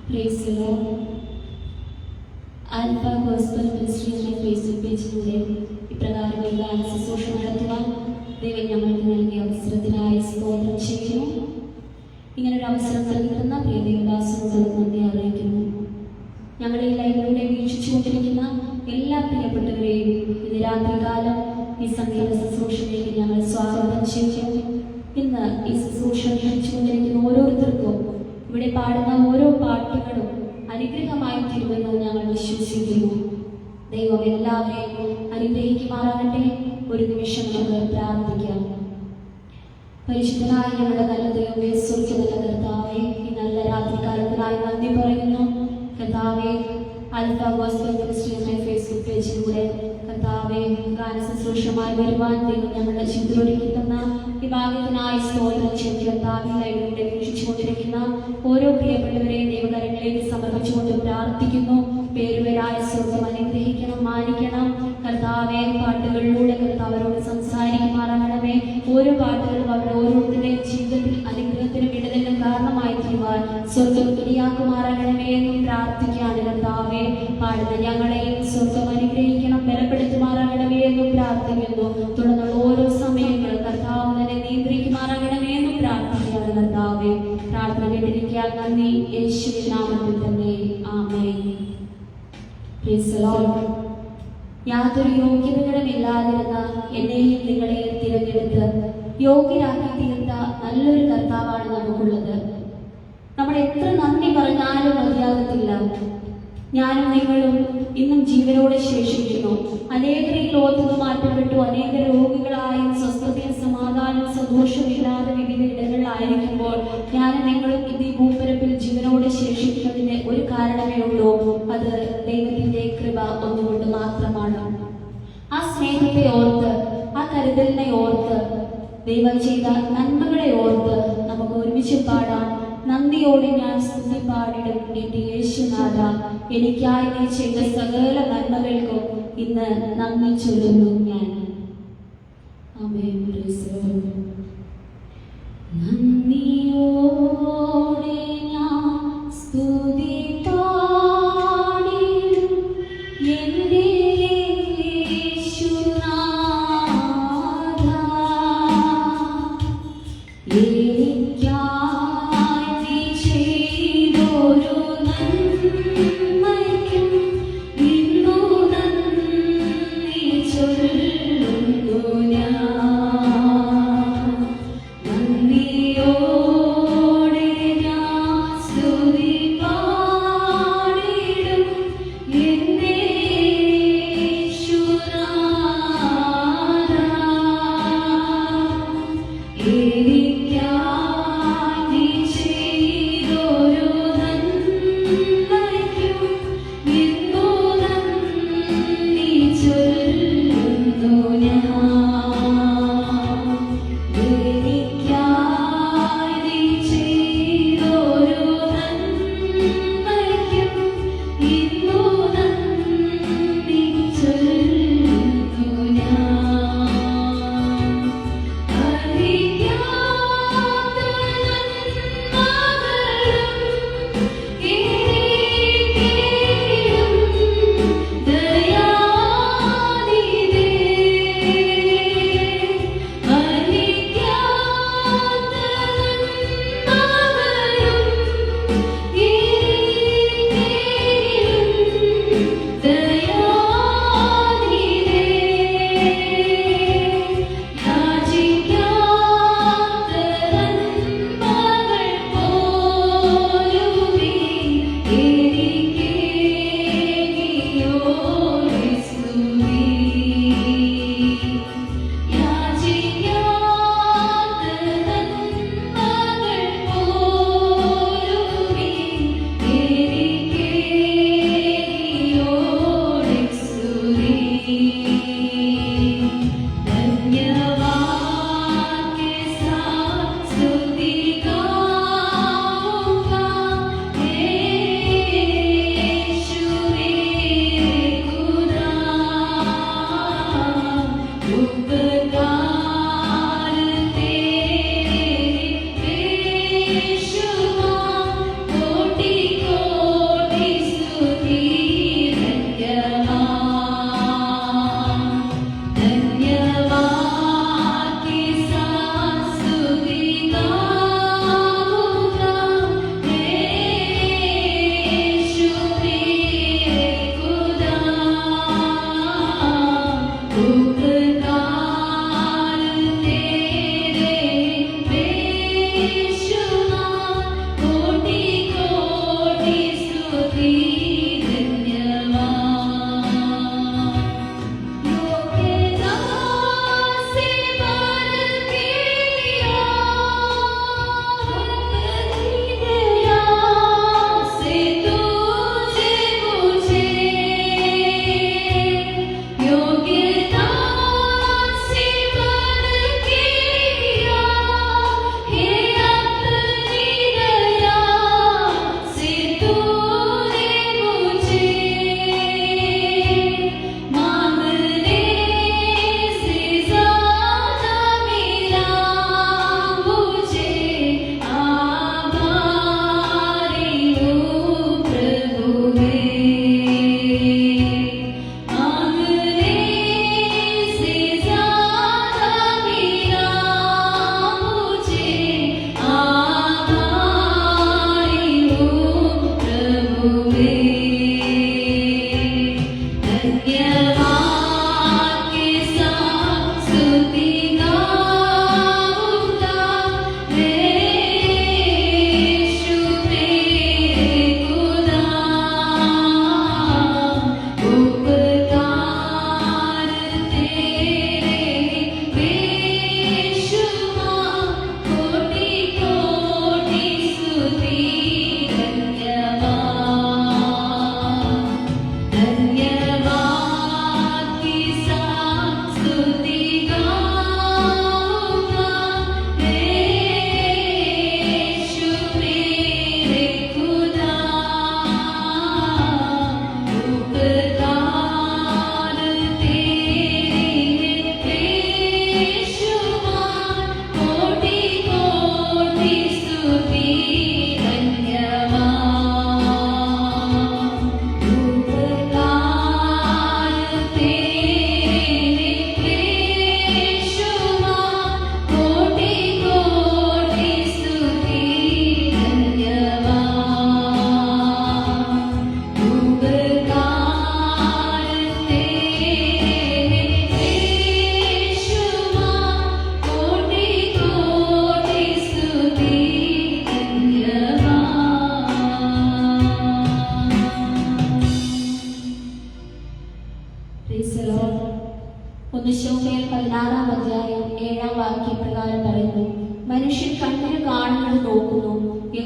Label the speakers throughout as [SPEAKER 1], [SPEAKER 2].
[SPEAKER 1] Praise the Lord. Alpha gospel ministry എന്ന Facebook പേജിലൂടെ ഇപ്രകാരം ഒരു ഗാന ശുശ്രൂഷ നടത്തുവാൻ ദൈവം ഞങ്ങൾക്ക് നൽകിയ അവസരത്തിനായി സ്തോത്രം ചെയ്യുന്നു. ഇങ്ങനൊരു അവസരം നൽകുന്ന പ്രിയ ദേവദാസനോട് നന്ദി അറിയിക്കുന്നു. ഞങ്ങളുടെ ഈ ലൈവിലൂടെ വീക്ഷിച്ചുകൊണ്ടിരിക്കുന്ന എല്ലാ പ്രിയപ്പെട്ടവരെയും ഇന്ന് രാത്രികാലം ഈ സംഗീത ശുശ്രൂഷയിലേക്ക് ഞങ്ങൾ സ്വാഗതം ചെയ്യുന്നു. ഇന്ന് ഈ ശുശ്രൂഷ വീക്ഷിച്ചുകൊണ്ടിരിക്കുന്ന ഓരോരുത്തർക്കും ഇവിടെ പാടുന്ന ഓരോ പാട്ടുകളും അനുഗ്രഹമായി തീരുമെന്ന് ഞങ്ങൾ വിശ്വസിക്കുന്നു. ദൈവം എല്ലാവരെയും അനുഗ്രഹിക്കുമാറാകട്ടെ. ഒരു നിമിഷം നമുക്ക് പ്രാർത്ഥിക്കാം. പരിശുദ്ധനായ ഞങ്ങളുടെ നല്ല ദൈവമേ, സ്വർഗ്ഗസ്ഥനായ കർത്താവേ, ഈ നല്ല രാത്രികാലത്തിനായി നന്ദി പറയുന്നു. കർത്താവേ, ആൽഫ ഗോസ്പൽ മിനിസ്ട്രി എന്ന ഫേസ്ബുക്ക് പേജിലൂടെ കർത്താവേ ഗാന ശുശ്രൂഷമായി വരുവാൻ ദൈവം ഞങ്ങളുടെ ചിന്തയൊരുക്കി തന്ന ഈ ഭാഗ്യത്തിനായി സ്തോത്രം ചെയ്ത് കർത്താവേ, ലൈവിലൂടെ വീക്ഷിച്ചുകൊണ്ടിരിക്കുന്ന ഓരോ പ്രിയപ്പെട്ടവരെയും ദൈവകരങ്ങളിലേക്ക് സമർപ്പിച്ചുകൊണ്ട് പ്രാർത്ഥിക്കുന്നു. പേരുപേരായ സ്വർഗ്ഗം അനുഗ്രഹിക്കണം, മാനിക്കണം. കർത്താവേ, പാട്ടുകളിലൂടെ കർത്താവരോട് സംസാരിക്കുമാറാകണമേ. ഓരോ പാട്ടുകളും അവരുടെ ഓരോരുത്തരുടെയും ജീവിതത്തിൽ അനുഗ്രഹത്തിനും വിടുതലിനും കാരണമായി തീരുവാൻ സ്വർഗ്ഗം ഇടയാക്കുമാറാകണമേ എന്നും പ്രാർത്ഥിക്കുകയാണ്. കർത്താവേ, പാടുന്ന ഞങ്ങളെയും സ്വർഗ്ഗം അനുഗ്രഹിക്കണം, ബലപ്പെടുത്തുമാറാകണമേ എന്നും പ്രാർത്ഥിക്കുന്നു. തുടർന്നുള്ള ഓരോ സമയങ്ങളും കർത്താവ് തന്നെ നിയന്ത്രിക്കുമാറാകണമേ എന്നും പ്രാർത്ഥിക്കുകയാണ്. കർത്താവേ, പ്രാർത്ഥന കേട്ടിരിക്കാൻ നന്ദി. യേശുവിൻ നാമത്തിൽ തന്നെ ആമേൻ. Praise the Lord. യാതൊരു യോഗ്യതകളുമില്ലാതിരുന്ന എന്നെയും നിങ്ങളെയും തിരഞ്ഞെടുത്ത് യോഗ്യരാക്കി തീർത്ത നല്ലൊരു കർത്താവാണ് നമുക്കുള്ളത്. നമ്മൾ എത്ര നന്ദി പറഞ്ഞാലും മതിയാകത്തില്ല. ഞാനും നിങ്ങളും ഇന്നും ജീവനോടെ ശേഷിക്കുന്നു. അനേകർ ഈ ലോകത്ത് മാറ്റപ്പെട്ടു. അനേക രോഗികളായും സ്വസ്ഥതയും സമാധാനവും സന്തോഷവും ഇല്ലാതെ വിവിധ ഇടങ്ങളിലായിരിക്കുമ്പോൾ ഞാനും നിങ്ങളും ഇത് ഈ ഭൂപരപ്പിൽ ജീവനോടെ ശേഷിക്കുന്നതിന് ഒരു കാരണമേ ഉള്ളൂ. അത് ദൈവത്തിന്റെ കൃപ ഒന്നുകൊണ്ട് മാത്രമാണ്. ആ സ്നേഹത്തെ ഓർത്ത്, ആ കരുതലിനെ ഓർത്ത്, ദൈവം ചെയ്ത നന്മകളെ ഓർത്ത് നമുക്ക് ഒരുമിച്ച് പാടാം. നന്ദിയോടെ ഞാൻ സ്തുതി പാടിടും എന്റെ യേശുനാഥ, എനിക്കായി നീ ചെയ്ത സകല നന്മകൾക്കും ഇന്ന് നന്ദി ചൊല്ലുന്നു ഞാൻ. ആമേൻ. നന്ദിയോടെ ഞാൻ സ്തുതി പാടിടും എന്റെ യേശുനാഥ, ചൊല്ലുന്നു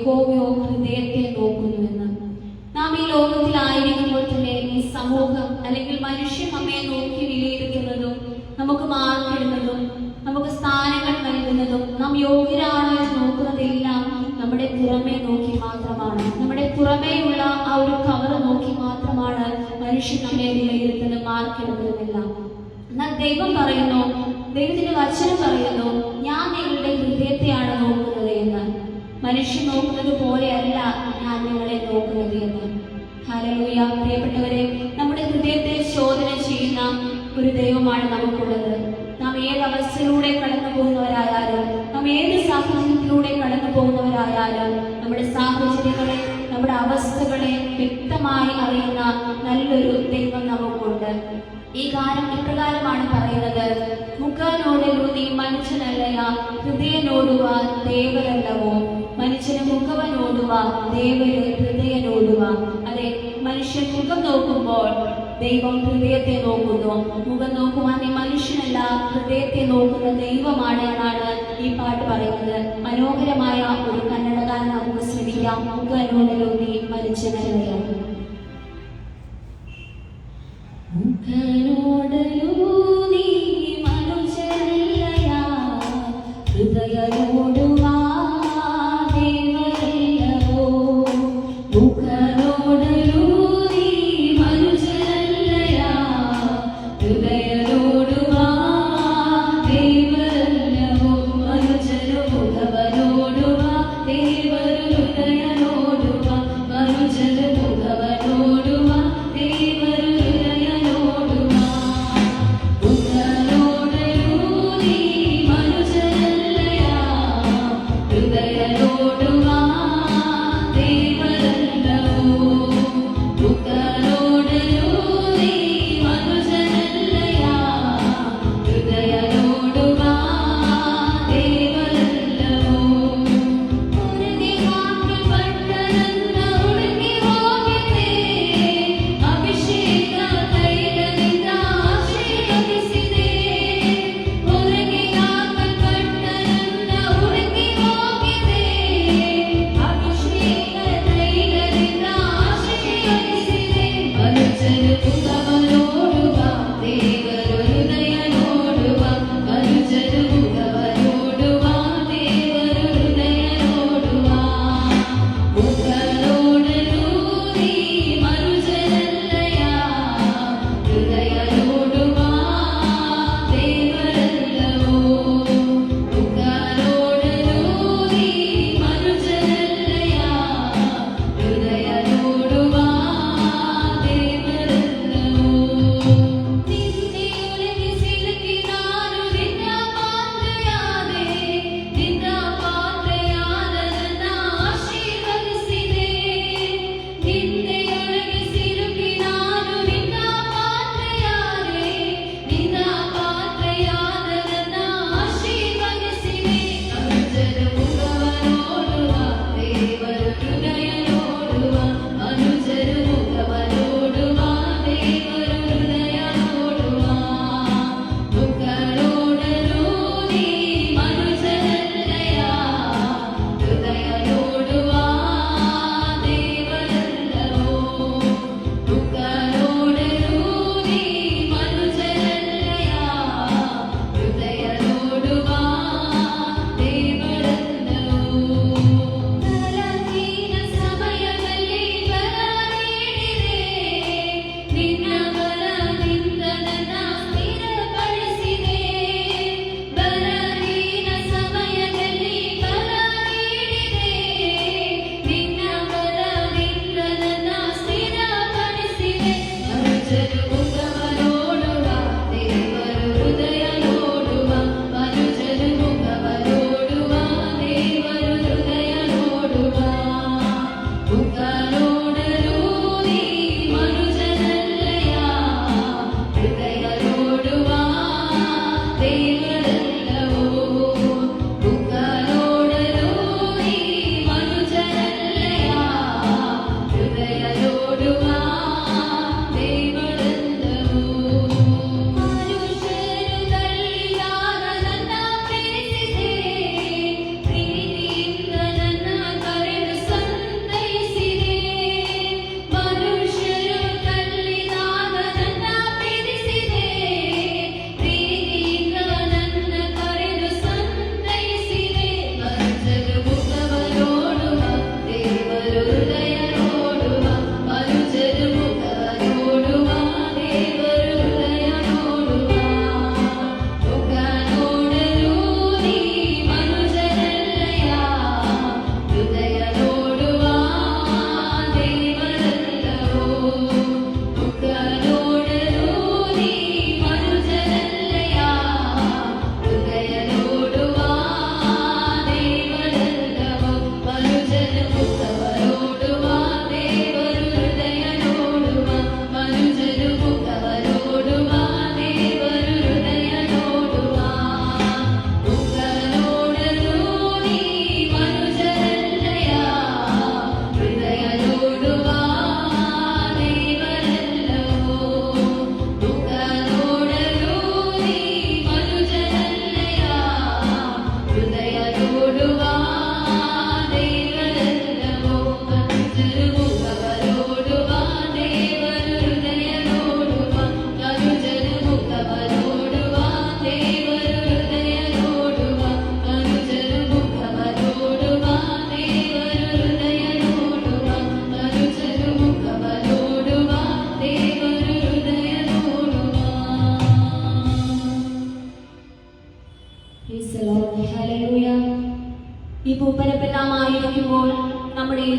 [SPEAKER 1] യഹോവയോ ഹൃദയത്തെ നോക്കുന്നുവെന്ന്. നാം ഈ ലോകത്തിലായിരിക്കുമ്പോൾ തന്നെ ഈ സമൂഹം അല്ലെങ്കിൽ മനുഷ്യൻ നമ്മെ നോക്കി വിലയിരുത്തുന്നതും നമുക്ക് മാർക്കിടുന്നതും നമുക്ക് സ്ഥാനങ്ങൾ നൽകുന്നതും നാം യോഗ്യരാണോ എന്ന് നോക്കുന്നതെല്ലാം നമ്മുടെ പുറമെ നോക്കി മാത്രമാണ്. നമ്മുടെ പുറമേയുള്ള ആ ഒരു കവർ നോക്കി മാത്രമാണ് മനുഷ്യൻ നമ്മെ വിലയിരുത്തുന്നത്, മാർക്കിടുന്നതുമെല്ലാം. എന്നാൽ ദൈവം പറയുന്നു, ദൈവത്തിന്റെ വചനം പറയുന്നു, ഞാൻ നിങ്ങളുടെ ഹൃദയത്തെയാണ് നോക്കുന്നത് എന്ന്. മനുഷ്യൻ നോക്കുന്നത് പോലെയല്ല ഞാൻ നിങ്ങളെ നോക്കുന്നത് എന്ന്. ഹല്ലേലൂയ. പ്രിയപ്പെട്ടവരെ, നമ്മുടെ ഹൃദയത്തെ ശോധന ചെയ്യുന്ന ഒരു ദൈവമാണ് നമുക്കുള്ളത്. നാം ഏത് അവസ്ഥയിലൂടെ കടന്നു പോകുന്നവരായാലും, നാം ഏത് സാഹചര്യത്തിലൂടെ കടന്നു പോകുന്നവരായാലും, നമ്മുടെ സാഹചര്യങ്ങളെ, നമ്മുടെ അവസ്ഥകളെ വ്യക്തമായി അറിയുന്ന നല്ലൊരു ദൈവം നമുക്കുണ്ട്. ഈ കാര്യം ഇപ്രകാരമാണ് പറയുന്നത്: മുഖനോടു നീ മനുഷ്യനല്ലയ, ഹൃദയനോടുവ ദേവരല്ലവോ. മനുഷ്യന് മുഖവനോടുവ, ദേവര് ഹൃദയനോടുവ. അതെ, മനുഷ്യൻ മുഖം നോക്കുമ്പോൾ ദൈവം ഹൃദയത്തെ നോക്കുന്നു. മുഖം നോക്കുവാൻ നീ മനുഷ്യനല്ല, ഹൃദയത്തെ നോക്കുന്ന ദൈവമാണ് എന്നാണ് ഈ പാട്ട് പറയുന്നത്. മനോഹരമായ ഒരു കന്നഡഗാനം നമുക്ക് ശ്രമിക്കാം. മുഖനോടു നീ മനുഷ്യനല്ലയ. മുഖനോടു നീ മനുഷ്യനല്ലയ, ഹൃദയനോടുവ ദേവരല്ലവോ. മുഖനോടു നീ മനുഷ്യനല്ലയ, ഹൃദയനോടുവ ദേവരല്ലവോ. മനുഷ്യനു മുഖവനോടുവ ദേവരു ഹൃദയനോടുവ. മനുഷ്യനു മുഖവ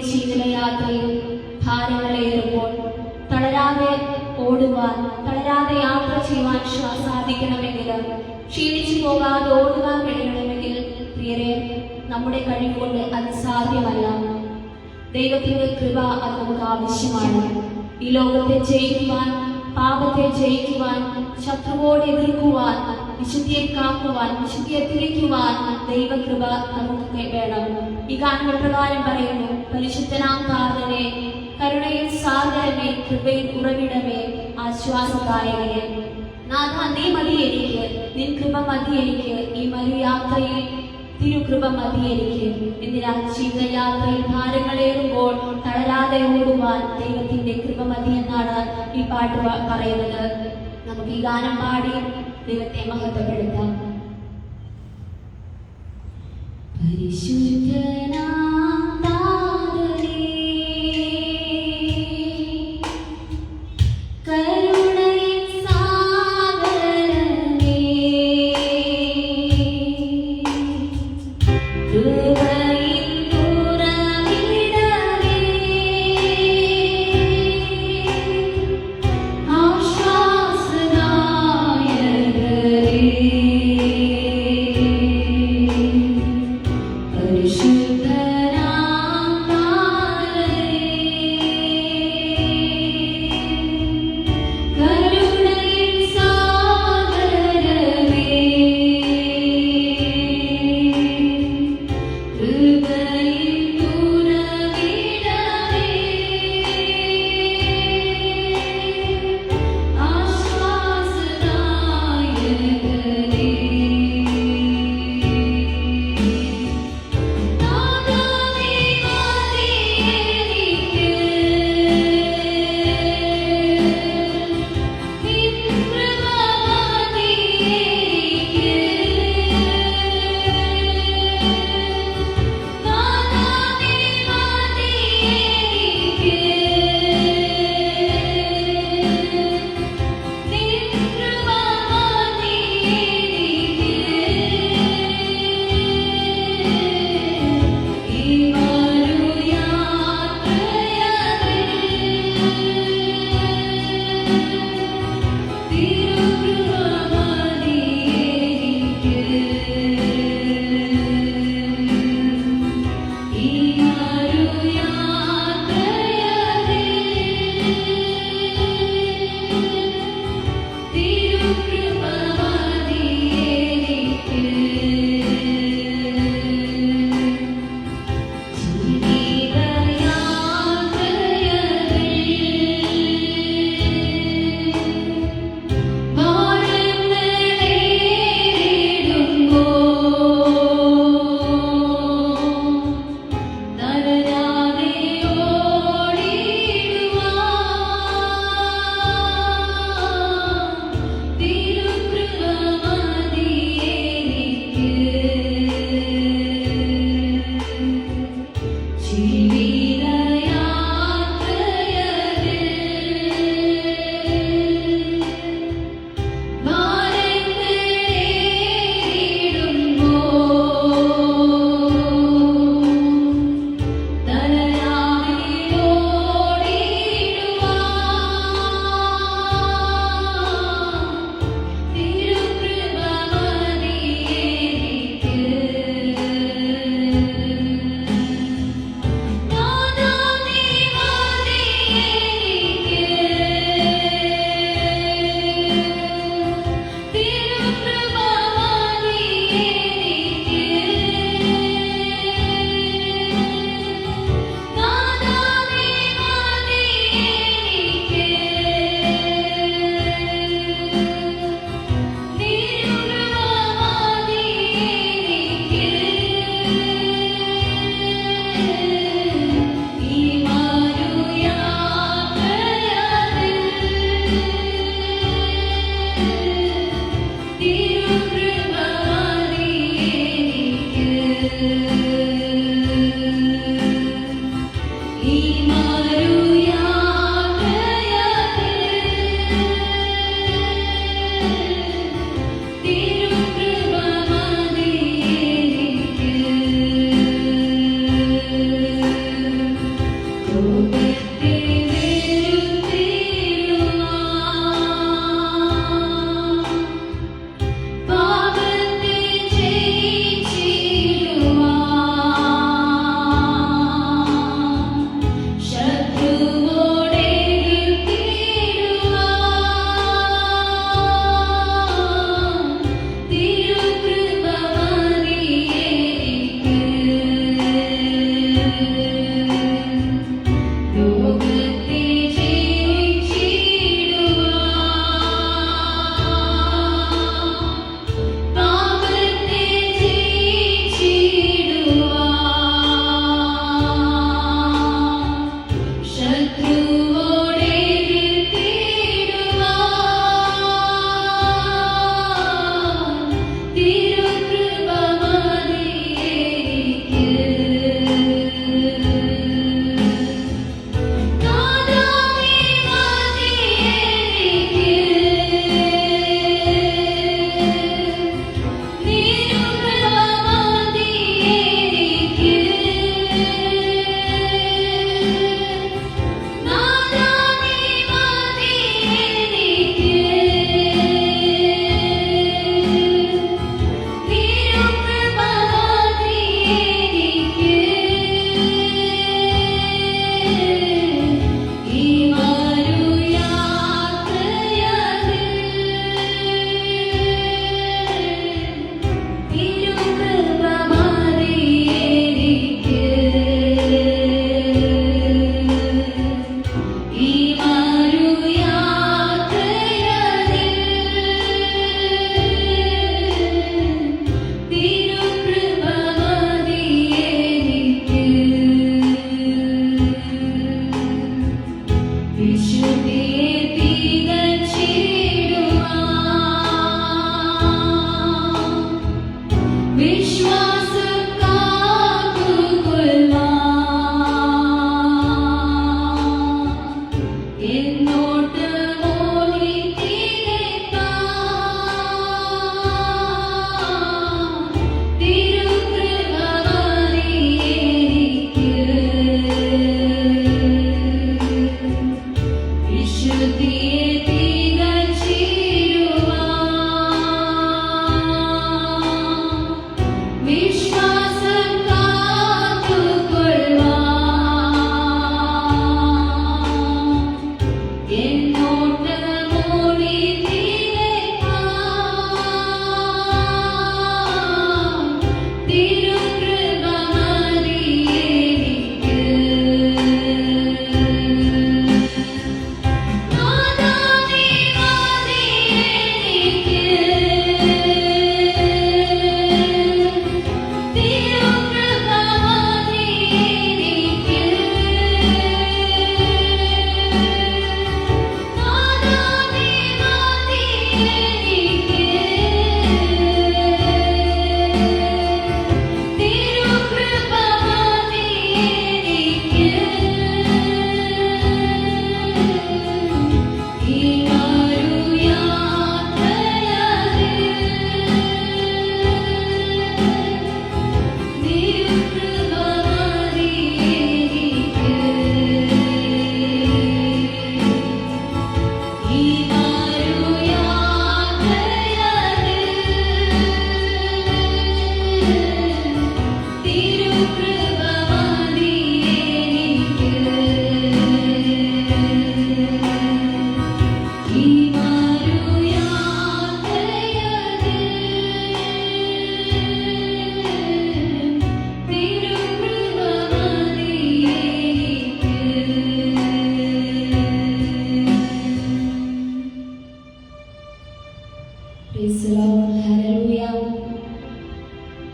[SPEAKER 1] ജീവിതയാത്രയിൽ ഭാരങ്ങളേറുമ്പോൾ തളരാതെ ഓടുവാൻ, തളരാതെ യാത്ര ചെയ്യുവാൻ സാധിക്കണമെങ്കിൽ, ക്ഷീണിച്ചു പോകാതെ ഓടുവാൻ കഴിയണമെങ്കിൽ പ്രിയരെ, നമ്മുടെ കഴിവുകൊണ്ട് അത് സാധ്യമല്ല. ദൈവത്തിന്റെ കൃപ അത് നമുക്ക് ആവശ്യമാണ്. ഈ ലോകത്തെ ജയിക്കുവാൻ, പാപത്തെ ജയിക്കുവാൻ, ശത്രുവോട് എതിർക്കുവാൻ, വിശുദ്ധിയെ കാക്കുവാൻ, വിശുദ്ധിയെ തിരിക്കുവാൻ ദൈവകൃപ നമുക്ക് വേണം. ഈ ഗാനങ്ങൾ പ്രകാരം പറയുന്നു: പരിശുദ്ധനാം താതനെ, കരുണയിൽ സാഗരമേ, കൃപയിൽ ഉറവിടമേ, ആശ്വാസദായകനെ, നാഥ നീ മതി എനിക്ക്, നിൻ കൃപ മതി എനിക്ക്, ഈ മരുയാത്രയിൽ തിരുകൃപ മതി എനിക്ക്. എന്തിനാ? ജീവിതയാത്രയിൽ ഭാരങ്ങളേറുമ്പോൾ തളരാതെ ഓടുവാൻ ദൈവത്തിന്റെ കൃപ മതി എന്നാണ് ഈ പാട്ട് പറയുന്നത്. നമുക്ക് ഈ ഗാനം പാടി ദൈവത്തെ മഹത്വപ്പെടുത്താം.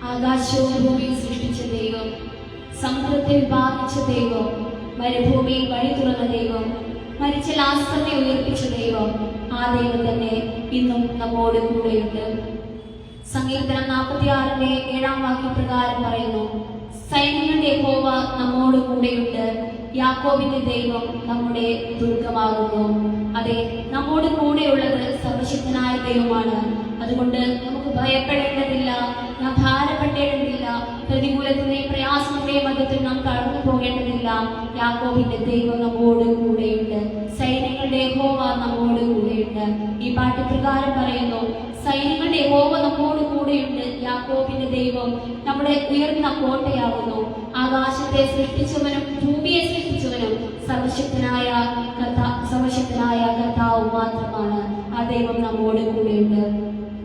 [SPEAKER 1] ആകാശവും ഭൂമിയും സൃഷ്ടിച്ച ദൈവം, സമുദ്രത്തെ വിഭാഗിച്ച ദൈവം, മരുഭൂമിയിൽ വഴി തുറന്ന ദൈവം, മരിച്ച ലാസറിനെ ഉയർപ്പിച്ച ദൈവം, ആ ദൈവം തന്നെ ഇന്നും നമ്മോട് കൂടെയുണ്ട്. സങ്കീർത്തനം 46-7 വാക്യപ്രകാരം പറയുന്നു, സൈന്യങ്ങളുടെ യഹോവ നമ്മോട് കൂടെയുണ്ട്, യാക്കോബിന്റെ ദൈവം നമ്മുടെ ദുർഗമാകുന്നു. അതെ, നമ്മോട് കൂടെയുള്ളത് സർവശക്തനായ ദൈവമാണ്. അതുകൊണ്ട് നമുക്ക് ഭയപ്പെടേണ്ടതില്ല, നാം ഭാരപ്പെടേണ്ടതില്ല. പ്രതികൂലത്തിന്റെയും പ്രയാസത്തിന്റെയും മധ്യത്തിൽ നാം തളർന്നു പോകേണ്ടതില്ല. യാക്കോബിന്റെ ദൈവം നമ്മോട് കൂടെയുണ്ട്. സൈന്യങ്ങളുടെ യഹോവ നമ്മോട് കൂടെയുണ്ട്. ഈ പാട്ട് പ്രകാരം പറയുന്നു, സൈന്യങ്ങളുടെ യഹോവ നമ്മോട് കൂടെയുണ്ട്. യാക്കോബിന്റെ ദൈവം നമ്മുടെ ഉയർന്ന കോട്ടയാകുന്നു. ആകാശത്തെ സൃഷ്ടിച്ചവനും ഭൂമിയെ സൃഷ്ടിച്ചവനും സർവശക്തനായ കർത്താവ് മാത്രമാണ്. ആ ദൈവം നമ്മോട് കൂടെയുണ്ട്.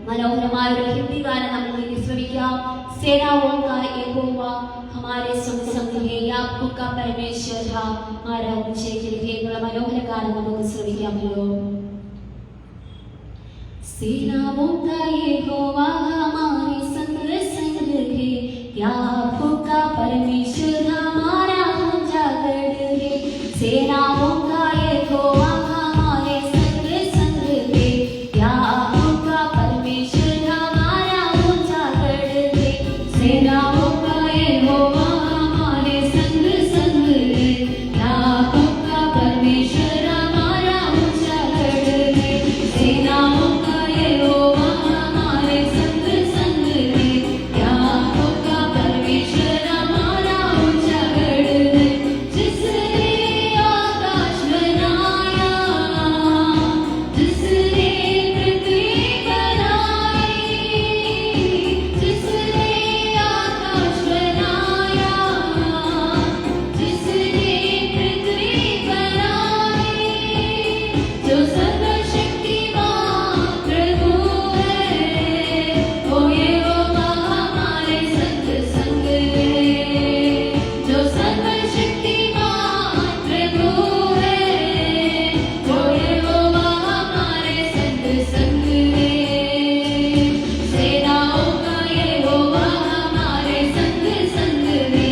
[SPEAKER 1] മനോഹരമായ ഒരു ഹിന്ദി ഗാനം നമുക്ക് ശ്രമിക്കാം. सेनाओं का यहोवा हमारे संग संग है, याकूब का परमेश्वर हमारा ऊंचे गिरे. മനോഹര ഗാനം നമുക്ക് ശ്രമിക്കാമല്ലോ. सेनाओं का यहोवा हमारे संग संग है, याकूब का परमेश्वर हमारा ऊंचा गढ़ है. सेनाओं का यहोवा हमारे संग संग है, याकूब का परमेश्वर हमारा ऊंचा गढ़ है. सेनाओं का यहोवा हमारे संग संग है, याकूब का परमेश्वर हमारा ऊंचा गढ़ है. सेनाओं का यहोवा हमारे संग संग है, याकूब का परमेश्वर हमारा ऊंचा गढ़ है. जिसने आकाश बनाया, जिसने पृथ्वी बनाई, जिसने आकाश बनाया, जिसने पृथ्वी बनाई, जो सर्वशक्तिमान प्रभु है, वो यहोवा हमारे संग संग है. जो सर्वशक्तिमान प्रभु है, वो यहोवा हमारे संग संग है. सेनाओं का यहोवा हमारे संग संग है,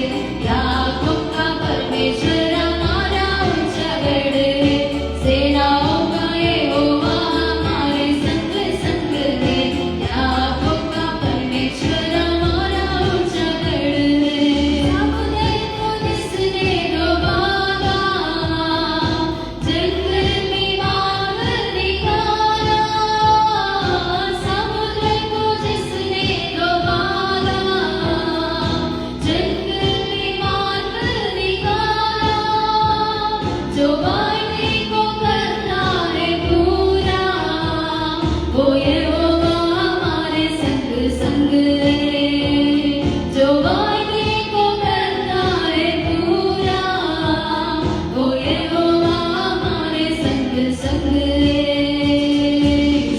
[SPEAKER 1] याकूब का परमेश्वर हमारा ऊंचा गढ़ है. सेनाओं का यहोवा हमारे संग संग है, याकूब का परमेश्वर हमारा ऊंचा गढ़ है. समुद्र को जिसने डुबाया, जंगल में मार्ग निकाला. समुद्र को जिसने डुबाया, जंगल में मार्ग निकाला. जो वायदे को करता है पूरा, वो यहोवा हमारे संग संग है. जो वायदे को करता है पूरा, वो यहोवा हमारे संग संग है.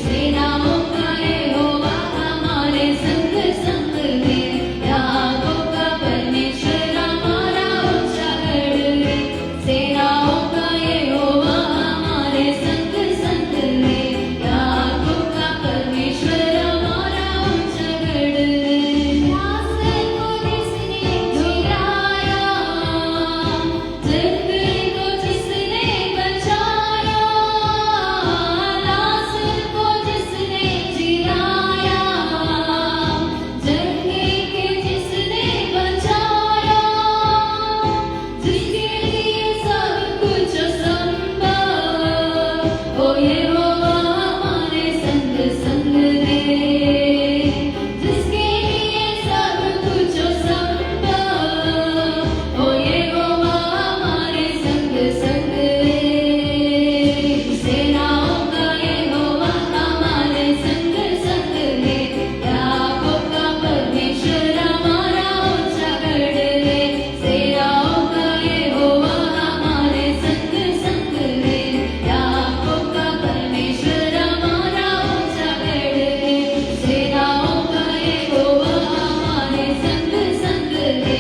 [SPEAKER 1] सेनाओं का यहोवा हमारे संग संग है, याकूब का परमेश्वर हमारा ऊंचा गढ़ है. सेनाओं का यहोवा हमारे संग संग है, याकूब का परमेश्वर हमारा ऊंचा गढ़ है. आसमान को जिसने झुलाया, जंगल को जिसने बचाया, आसमान को जिसने जिलाया, जंगल के जिसने बचाया, जिसके लिए सब कुछ संभव, वो यहोवा हमारे संग संग है. जिसके लिए सब कुछ संभव, वो यहोवा हमारे संग संग है. सेनाओं का यहोवा हमारे संग संग है, याकूब का परमेश्वर हमारा ऊंचा गढ़ है. सेनाओं का यहोवा हमारे संग संग है, याकूब का परमेश्वर हमारा ऊंचा गढ़ है. सेनाओं का यहोवा हमारे संग संग है,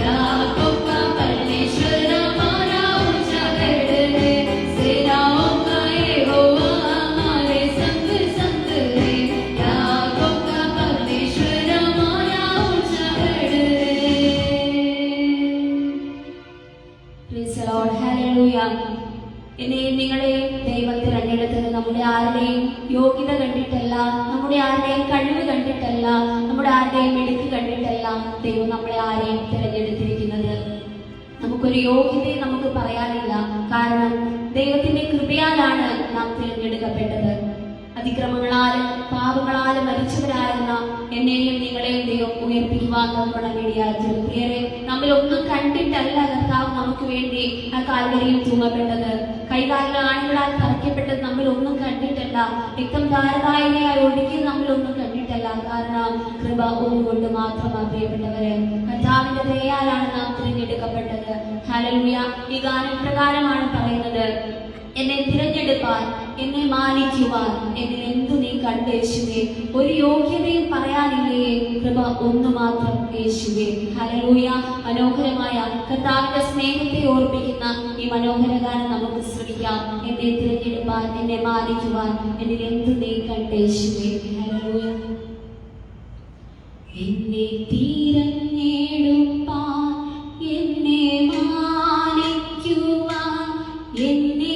[SPEAKER 1] याकूब का परमेश्वर हमारा ऊंचा गढ़ है. सेनाओं का यहोवा हमारे संग संग है, याकूब का परमेश्वर हमारा ऊंचा गढ़ है. Praise the Lord. Hallelujah. എന്നെയും നിങ്ങളെയും ദൈവം തിരഞ്ഞെടുത്തത് നമ്മുടെ ആരുടെയും യോഗ്യത കണ്ടിട്ടല്ല, നമ്മുടെ ആരുടെയും കഴിവ് കണ്ടിട്ടല്ല, നമ്മുടെ ആരുടെയും മിടുക്ക് കണ്ടിട്ടല്ല ദൈവം നമ്മളെ ആരെയും തിരഞ്ഞെടുത്തിരിക്കുന്നത്. നമുക്കൊരു യോഗ്യതയും നമുക്ക് പറയാനില്ല. കാരണം ദൈവത്തിന്റെ കൃപയാലാണ് നാം തിരഞ്ഞെടുക്കപ്പെട്ടത്. അതിക്രമങ്ങളാലും പാപങ്ങളാലും മരിച്ചവരായിരുന്ന എന്നെയും നിങ്ങളെയും ദൈവം ഉയർപ്പിക്കുവാൻ നമ്മളിടയായിട്ടുണ്ട്. പ്രിയരെ, നമ്മളൊന്നും കണ്ടിട്ടല്ല കർത്താവ് നമുക്ക് വേണ്ടി ആ കാൽവരിയിൽ തൂങ്ങപ്പെട്ടത്. കൈകാലിലെ ആണികളാൽ തറയ്ക്കപ്പെട്ടത് നമ്മളൊന്നും കണ്ടിട്ടല്ല. രക്തം ധാരധാരയായി ഒഴുകി നമ്മളൊന്നും കണ്ടിട്ടല്ല. കാരണം കൃപ ഒന്നുകൊണ്ട് മാത്രമാണ് പ്രിയപ്പെട്ടവരെ. കർത്താവിന്റെ ദയയാലാണ് നാം തിരഞ്ഞെടുക്കപ്പെട്ടത്. ഹല്ലേലൂയ. ഈ ഗാനം പ്രകാരമാണ് പറയുന്നത്, എന്നെ തിരഞ്ഞെടുപ്പാൻ, എന്നെ മാനിക്കുവാൻ എന്നിൽ എന്തു നീ കണ്ട് യേശുവേ. ഒരു യോഗ്യതയും പറയാനില്ലേ, കൃപ ഒന്നു മാത്രം യേശുവേ. ഹല്ലേലൂയ. മനോഹരമായ കർത്താവിന്റെ സ്നേഹത്തെ ഓർപ്പിക്കുന്ന ഈ മനോഹര ഗാനം നമുക്ക് ശ്രമിക്കാം. എന്നെ തിരഞ്ഞെടുപ്പാൻ, എന്നെ മാനിക്കുവാൻ എന്നിൽ എന്തു നീ കണ്ട് യേശുവേ. ഹല്ലേലൂയ. എന്നെ തിരഞ്ഞെടുപ്പാൻ, എന്നെ മാനിക്കുവാൻ എന്നെ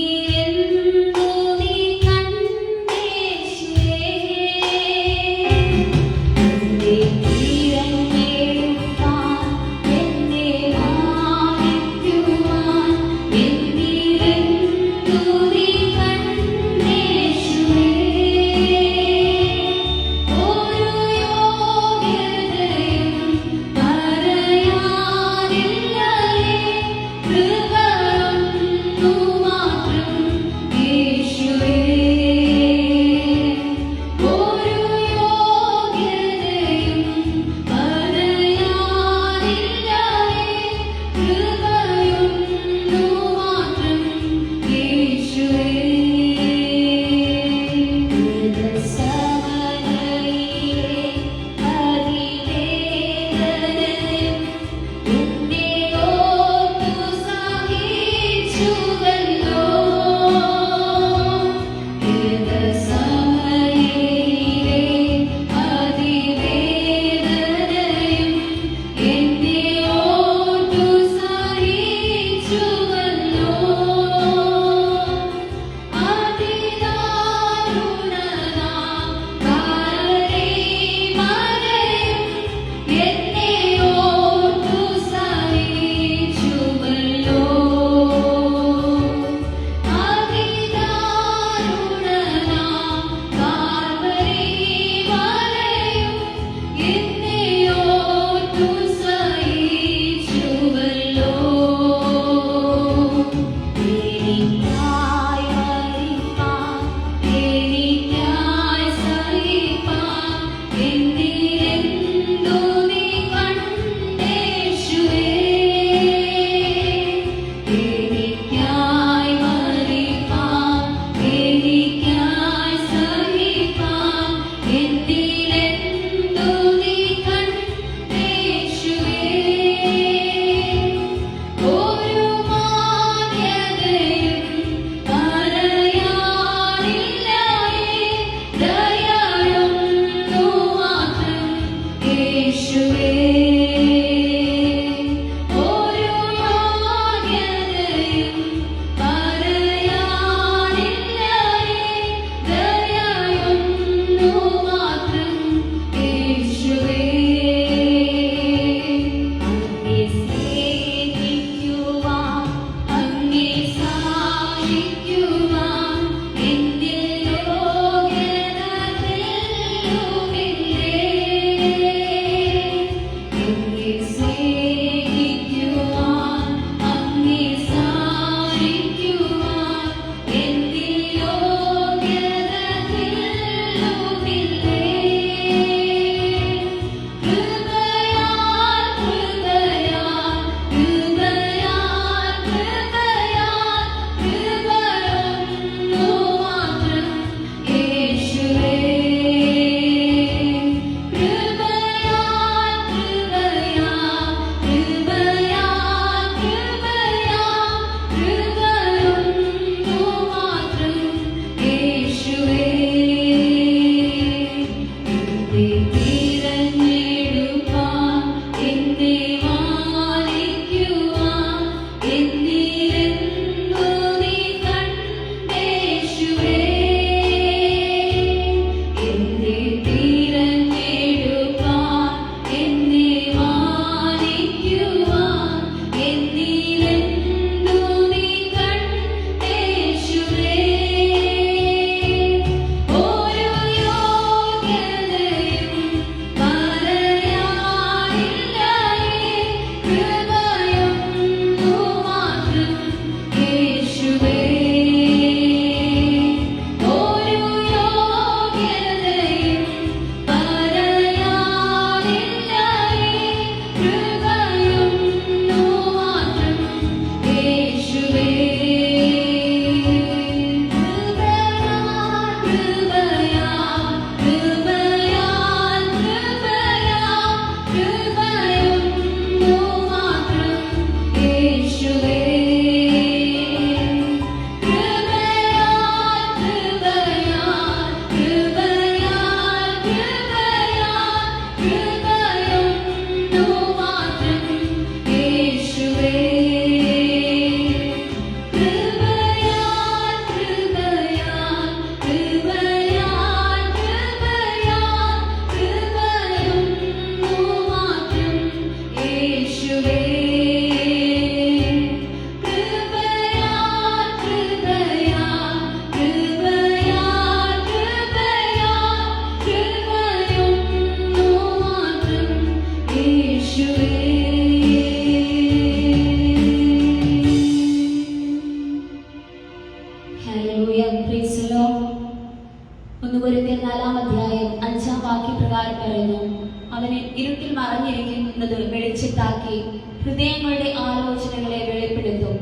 [SPEAKER 1] ഇരുട്ടിൽ മറഞ്ഞിരിക്കുന്നത് വെളിച്ചത്താക്കി ഹൃദയങ്ങളുടെ ആലോചനകളെ വെളിപ്പെടുത്തും.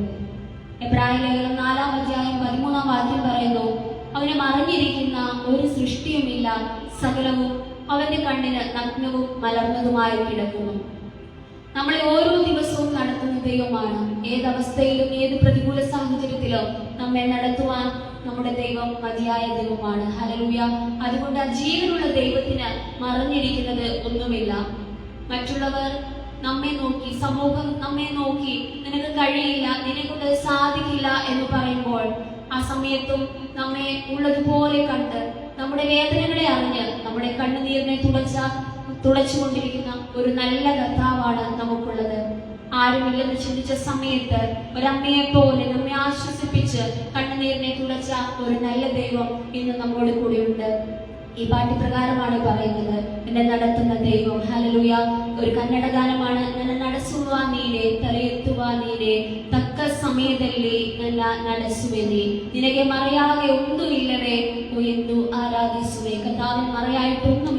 [SPEAKER 1] എബ്രായ ലേഖനം 4-ാം അധ്യായം 13-ാം വാക്യം പറയുന്നു, അവന് മറഞ്ഞിരിക്കുന്ന ഒരു സൃഷ്ടിയുമില്ല, സകലവും അവന്റെ കണ്ണിന് നഗ്നവും മലർന്നതുമായി കിടക്കുന്നു. നമ്മളെ ഓരോ ദിവസവും നടത്തുന്ന ദൈവമാണ്. ഏതവസ്ഥയിലും ഏത് പ്രതികൂല സാഹചര്യത്തിലും നമ്മെ നടത്തുവാൻ നമ്മുടെ ദൈവം മതിയായ ദൈവമാണ്. ഹല്ലേലൂയ. അതുകൊണ്ട് ആ ജീവനുള്ള ദൈവത്തിന് മറഞ്ഞിരിക്കുന്നത് ഒന്നുമില്ല. മറ്റുള്ളവർ നമ്മെ നോക്കി, സമൂഹം നമ്മെ നോക്കി നിനക്ക് കഴിയില്ല, നിന്നെക്കൊണ്ട് സാധിക്കില്ല എന്ന് പറയുമ്പോൾ ആ സമയത്തും നമ്മെ ഉള്ളതുപോലെ കണ്ട് നമ്മുടെ വേദനകളെ അറിഞ്ഞ് നമ്മുടെ കണ്ണുനീരിനെ തുടച്ചുകൊണ്ടിരിക്കുന്ന ഒരു നല്ല കർത്താവാണ് നമുക്കുള്ളത്. ആരുമില്ലെന്ന് ചിന്തിച്ച സമയത്ത് ഒരമ്മയെ പോലെ നമ്മെ ആശ്വസിപ്പിച്ച് കണ്ണുനീരിനെ തുടച്ച ഒരു നല്ല ദൈവം ഇന്ന് നമ്മോട് കൂടെയുണ്ട്. ഈ പാഠ്യപ്രകാരമാണ് പറയുന്നത്, എന്നെ നടത്തുന്ന ദൈവം. ഹല്ലേലൂയ. ഒരു കന്നഡ ഗാനമാണ്, ನನ್ನ ನಡೆಸುವ ನೀನೇ ತಲೆಯೆತ್ತುವ ನೀನೇ ತಕ್ಕ ಸಮಯದಲ್ಲಿ ನನ್ನ ನಡೆಸುವೆ ನೀ, ನಿನಗೆ ಮರೆಯಾಗೆ ಒಂದೂ ಇಲ್ಲವೇ ಎಂದು ಆರಾಧಿಸುವೆ. കർത്താവിന് മറയായിട്ടൊന്നും